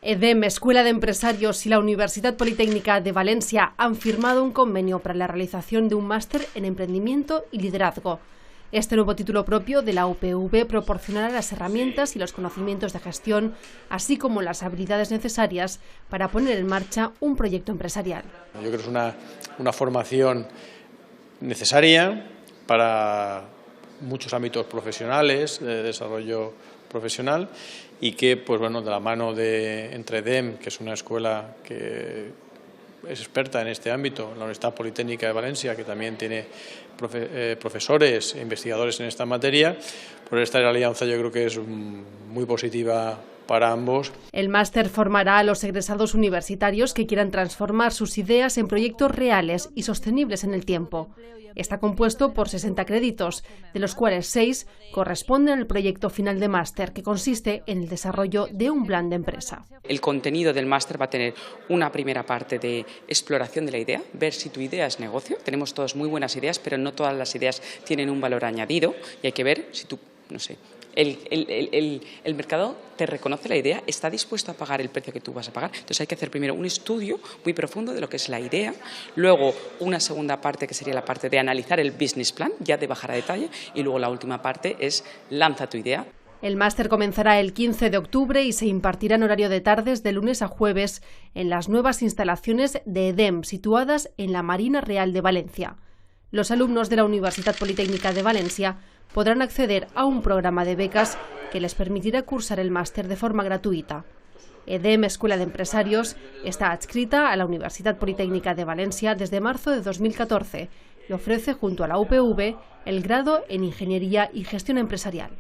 EDEM, Escuela de Empresarios y la Universidad Politécnica de Valencia han firmado un convenio para la realización de un máster en emprendimiento y liderazgo. Este nuevo título propio de la UPV proporcionará las herramientas y los conocimientos de gestión, así como las habilidades necesarias para poner en marcha un proyecto empresarial. Yo creo que es una formación necesaria para muchos ámbitos profesionales, de desarrollo profesional, y que, pues bueno, de la mano entre EDEM, que es una escuela que es experta en este ámbito, la Universidad Politécnica de Valencia, que también tiene profesores e investigadores en esta materia, pues esta alianza yo creo que es muy positiva para ambos. El máster formará a los egresados universitarios que quieran transformar sus ideas en proyectos reales y sostenibles en el tiempo. Está compuesto por 60 créditos, de los cuales 6 corresponden al proyecto final de máster, que consiste en el desarrollo de un plan de empresa. El contenido del máster va a tener una primera parte de exploración de la idea, ver si tu idea es negocio. Tenemos todas muy buenas ideas, pero no todas las ideas tienen un valor añadido y hay que ver si tú, no sé, el mercado te reconoce la idea, está dispuesto a pagar el precio que tú vas a pagar. Entonces hay que hacer primero un estudio muy profundo de lo que es la idea, luego una segunda parte que sería la parte de analizar el business plan, ya de bajar a detalle, y luego la última parte es lanza tu idea. El máster comenzará el 15 de octubre y se impartirá en horario de tardes de lunes a jueves en las nuevas instalaciones de EDEM, situadas en la Marina Real de Valencia. Los alumnos de la Universidad Politécnica de Valencia podrán acceder a un programa de becas que les permitirá cursar el máster de forma gratuita. EDEM, Escuela de Empresarios, está adscrita a la Universidad Politécnica de Valencia desde marzo de 2014 y ofrece junto a la UPV el grado en Ingeniería y Gestión Empresarial.